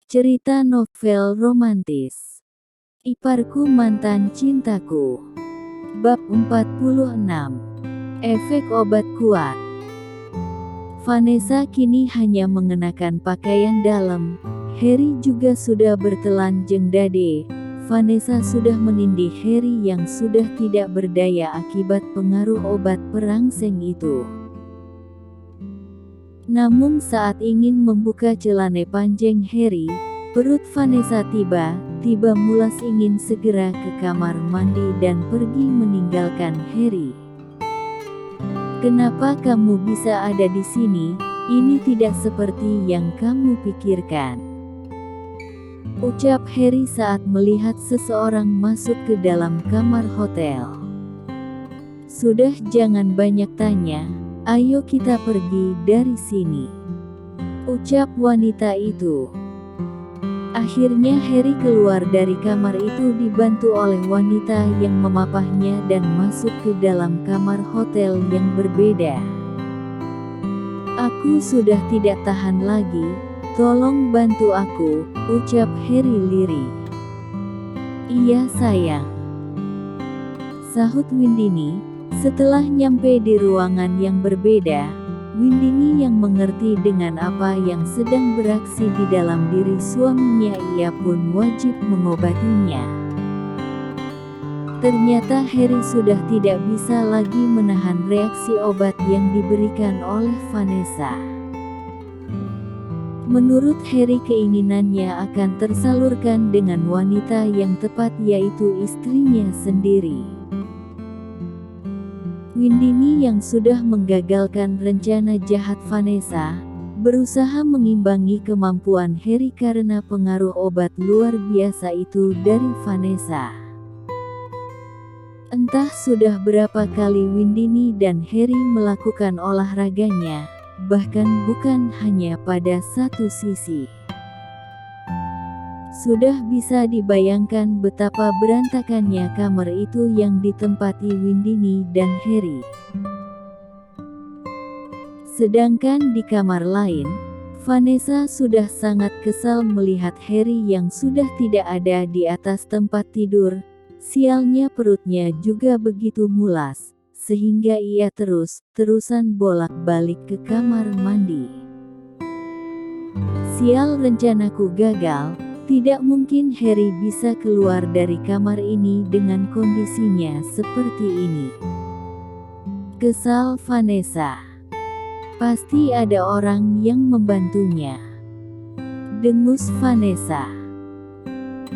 Cerita novel romantis. Iparku Mantan Cintaku. Bab 46. Efek obat kuat. Vanessa kini hanya mengenakan pakaian dalam. Harry juga sudah bertelanjang dada. Vanessa sudah menindih Harry yang sudah tidak berdaya akibat pengaruh obat perangsang itu. Namun saat ingin membuka celana panjang Harry, perut Vanessa tiba-tiba mulas ingin segera ke kamar mandi dan pergi meninggalkan Harry. "Kenapa kamu bisa ada di sini? Ini tidak seperti yang kamu pikirkan," ucap Harry saat melihat seseorang masuk ke dalam kamar hotel. "Sudah, jangan banyak tanya. Ayo kita pergi dari sini," ucap wanita itu. Akhirnya Harry keluar dari kamar itu dibantu oleh wanita yang memapahnya dan masuk ke dalam kamar hotel yang berbeda. "Aku sudah tidak tahan lagi, tolong bantu aku," ucap Harry lirih. "Iya sayang," sahut Windini. Setelah nyampe di ruangan yang berbeda, Windini yang mengerti dengan apa yang sedang beraksi di dalam diri suaminya, ia pun wajib mengobatinya. Ternyata Harry sudah tidak bisa lagi menahan reaksi obat yang diberikan oleh Vanessa. Menurut Harry, keinginannya akan tersalurkan dengan wanita yang tepat, yaitu istrinya sendiri. Windini yang sudah menggagalkan rencana jahat Vanessa, berusaha mengimbangi kemampuan Harry karena pengaruh obat luar biasa itu dari Vanessa. Entah sudah berapa kali Windini dan Harry melakukan olahraganya, bahkan bukan hanya pada satu sisi. Sudah bisa dibayangkan betapa berantakannya kamar itu yang ditempati Windini dan Harry. Sedangkan di kamar lain, Vanessa sudah sangat kesal melihat Harry yang sudah tidak ada di atas tempat tidur. Sialnya perutnya juga begitu mulas, sehingga ia terus-terusan bolak-balik ke kamar mandi. "Sial, rencanaku gagal. Tidak mungkin Harry bisa keluar dari kamar ini dengan kondisinya seperti ini," kesal Vanessa. "Pasti ada orang yang membantunya," dengus Vanessa.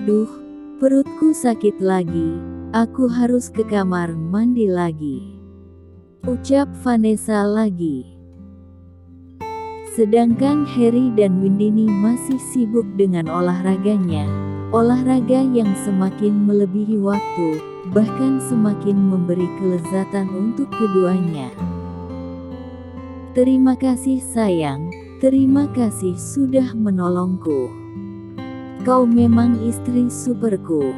"Duh, perutku sakit lagi. Aku harus ke kamar mandi lagi," ucap Vanessa lagi. Sedangkan Harry dan Windini masih sibuk dengan olahraganya, olahraga yang semakin melebihi waktu, bahkan semakin memberi kelezatan untuk keduanya. "Terima kasih sayang, terima kasih sudah menolongku. Kau memang istri superku,"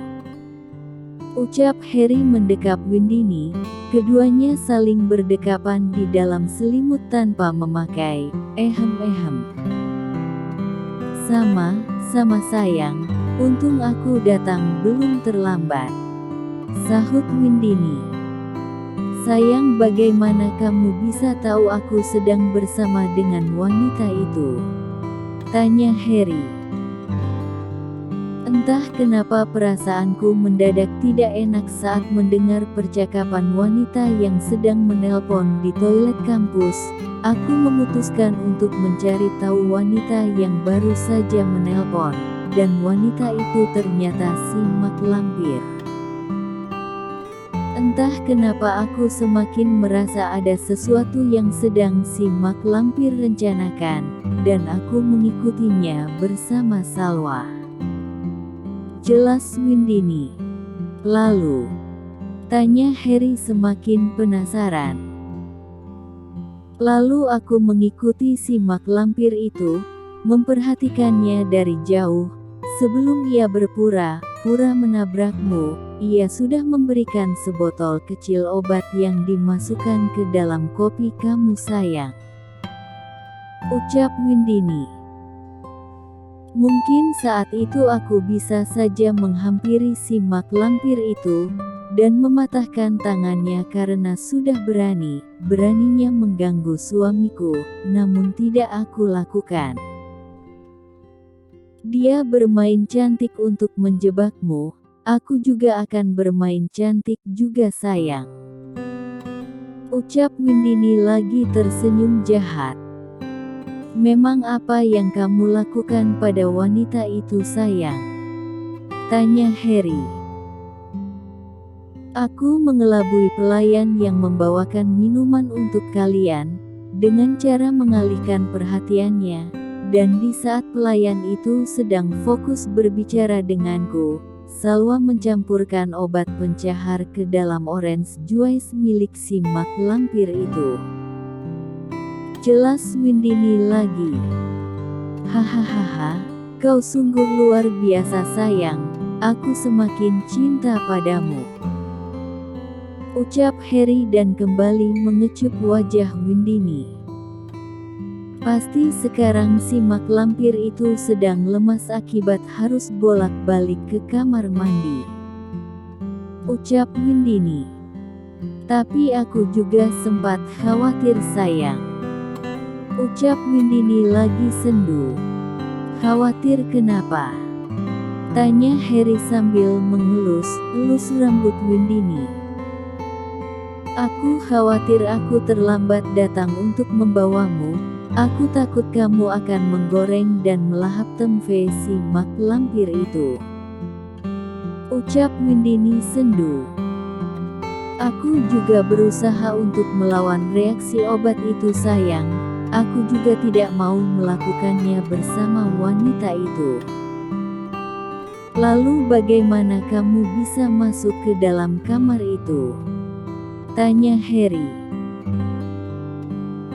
ucap Harry mendekap Windini. Keduanya saling berdekapan di dalam selimut tanpa memakai ehem-ehem. Sama sayang, untung aku datang belum terlambat," sahut Windini. "Sayang, bagaimana kamu bisa tahu aku sedang bersama dengan wanita itu?" tanya Harry. "Entah kenapa perasaanku mendadak tidak enak saat mendengar percakapan wanita yang sedang menelpon di toilet kampus. Aku memutuskan untuk mencari tahu wanita yang baru saja menelpon, dan wanita itu ternyata si mak lampir. Entah kenapa aku semakin merasa ada sesuatu yang sedang si mak lampir rencanakan, dan aku mengikutinya bersama Salwa," jelas Windini. "Lalu?" tanya Harry semakin penasaran. "Lalu aku mengikuti si mak lampir itu, memperhatikannya dari jauh. Sebelum ia berpura-pura menabrakmu, ia sudah memberikan sebotol kecil obat yang dimasukkan ke dalam kopi kamu sayang," ucap Windini. Mungkin saat itu aku bisa saja menghampiri si mak lampir itu, dan mematahkan tangannya karena sudah beraninya mengganggu suamiku, namun tidak aku lakukan. Dia bermain cantik untuk menjebakmu, aku juga akan bermain cantik juga sayang. Ucap Windini lagi tersenyum jahat. Memang apa yang kamu lakukan pada wanita itu sayang? Tanya Harry. Aku mengelabui pelayan yang membawakan minuman untuk kalian, dengan cara mengalihkan perhatiannya, dan di saat pelayan itu sedang fokus berbicara denganku, Salwa mencampurkan obat pencahar ke dalam orange juice milik si mak lampir itu. Jelas Windini lagi. Hahaha, kau sungguh luar biasa sayang, aku semakin cinta padamu. Ucap Harry dan kembali mengecup wajah Windini. Pasti sekarang si mak lampir itu sedang lemas akibat harus bolak-balik ke kamar mandi. Ucap Windini. Tapi aku juga sempat khawatir sayang. Ucap Windini lagi sendu. Khawatir kenapa? Tanya Harry sambil mengelus-elus rambut Windini. Aku khawatir aku terlambat datang untuk membawamu, aku takut kamu akan menggoreng dan melahap tempe si mak lampir itu. Ucap Windini sendu. Aku juga berusaha untuk melawan reaksi obat itu sayang. Aku juga tidak mau melakukannya bersama wanita itu. Lalu bagaimana kamu bisa masuk ke dalam kamar itu? Tanya Harry.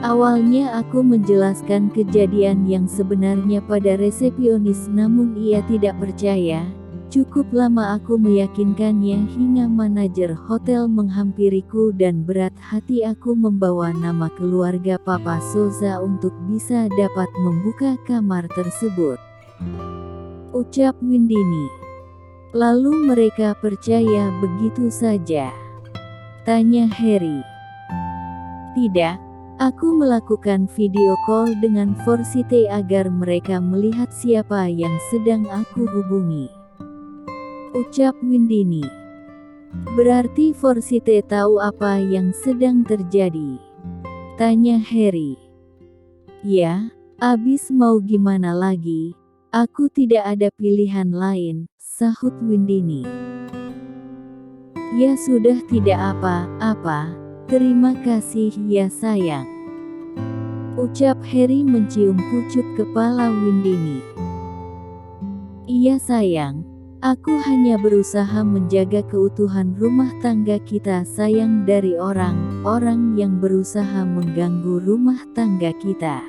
Awalnya aku menjelaskan kejadian yang sebenarnya pada resepsionis namun ia tidak percaya. Cukup lama aku meyakinkannya hingga manajer hotel menghampiriku dan berat hati aku membawa nama keluarga Papa Souza untuk bisa dapat membuka kamar tersebut. Ucap Windini. Lalu mereka percaya begitu saja? Tanya Harry. Tidak, aku melakukan video call dengan Forsite agar mereka melihat siapa yang sedang aku hubungi. Ucap Windini. Berarti Forsite tahu apa yang sedang terjadi? Tanya Harry. Ya, abis mau gimana lagi? Aku tidak ada pilihan lain, sahut Windini. Ya sudah tidak apa-apa, terima kasih ya sayang. Ucap Harry mencium pucuk kepala Windini. Iya sayang. Aku hanya berusaha menjaga keutuhan rumah tangga kita sayang dari orang-orang yang berusaha mengganggu rumah tangga kita.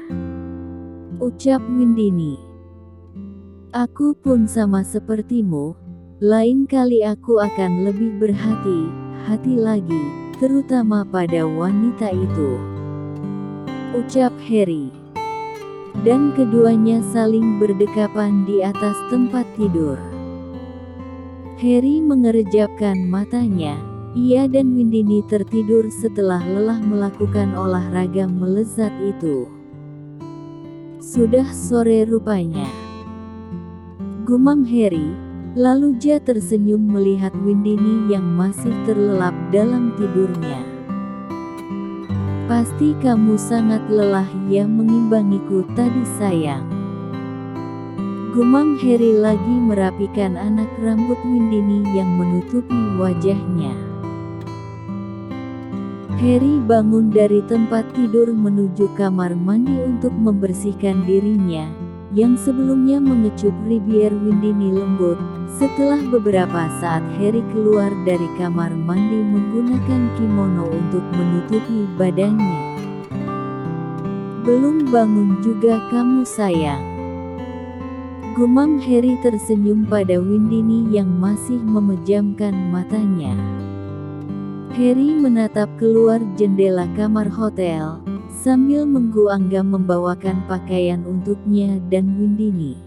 Ucap Windini. Aku pun sama sepertimu, lain kali aku akan lebih berhati-hati lagi, terutama pada wanita itu. Ucap Harry. Dan keduanya saling berdekapan di atas tempat tidur. Harry mengerjapkan matanya, ia dan Windini tertidur setelah lelah melakukan olahraga melezat itu. Sudah sore rupanya. Gumam Harry, lalu dia tersenyum melihat Windini yang masih terlelap dalam tidurnya. Pasti kamu sangat lelah ya mengimbangiku tadi sayang. Gumam Harry lagi merapikan anak rambut Windini yang menutupi wajahnya. Harry bangun dari tempat tidur menuju kamar mandi untuk membersihkan dirinya, yang sebelumnya mengecup bibir Windini lembut. Setelah beberapa saat Harry keluar dari kamar mandi menggunakan kimono untuk menutupi badannya. Belum bangun juga kamu sayang. Gumam Harry tersenyum pada Windini yang masih memejamkan matanya. Harry menatap keluar jendela kamar hotel, sambil menunggu Angga membawakan pakaian untuknya dan Windini.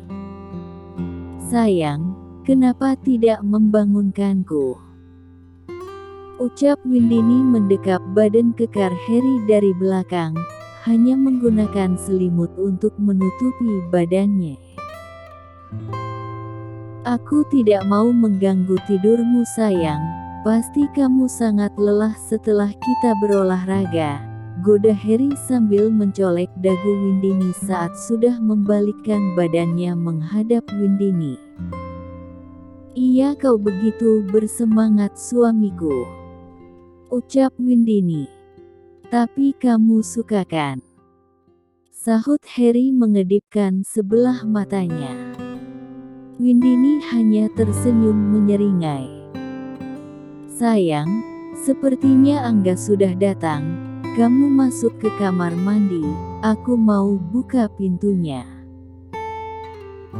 Sayang, kenapa tidak membangunkanku? Ucap Windini mendekap badan kekar Harry dari belakang, hanya menggunakan selimut untuk menutupi badannya. Aku tidak mau mengganggu tidurmu sayang, pasti kamu sangat lelah setelah kita berolahraga, goda Harry sambil mencolek dagu Windini saat sudah membalikkan badannya menghadap Windini. Iya kau begitu bersemangat suamiku, ucap Windini. Tapi kamu suka kan? Sahut Harry mengedipkan sebelah matanya. Windini hanya tersenyum menyeringai. Sayang, sepertinya Angga sudah datang. Kamu masuk ke kamar mandi, aku mau buka pintunya.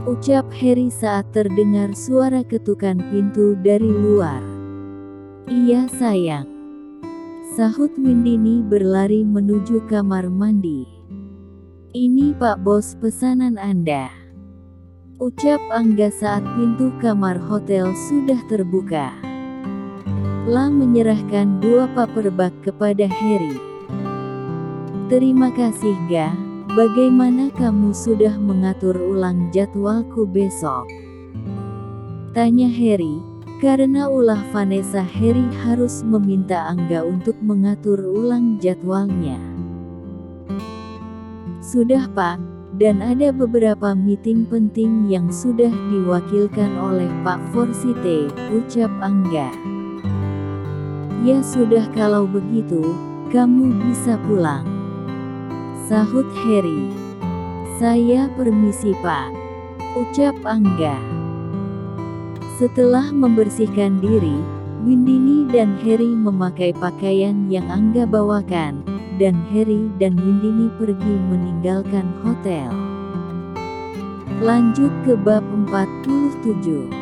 Ucap Harry saat terdengar suara ketukan pintu dari luar. Iya sayang, sahut Windini berlari menuju kamar mandi. Ini Pak Bos pesanan Anda, ucap Angga saat pintu kamar hotel sudah terbuka. La menyerahkan 2 paper bag kepada Harry. Terima kasih Ga, bagaimana kamu sudah mengatur ulang jadwalku besok? Tanya Harry, karena ulah Vanessa Harry harus meminta Angga untuk mengatur ulang jadwalnya. Sudah Pak, dan ada beberapa meeting penting yang sudah diwakilkan oleh Pak Forsite, ucap Angga. Ya sudah kalau begitu, kamu bisa pulang, sahut Harry. Saya permisi Pak, ucap Angga. Setelah membersihkan diri, Windini dan Harry memakai pakaian yang Angga bawakan, dan Harry dan Windini pergi meninggalkan hotel. Lanjut ke bab 47.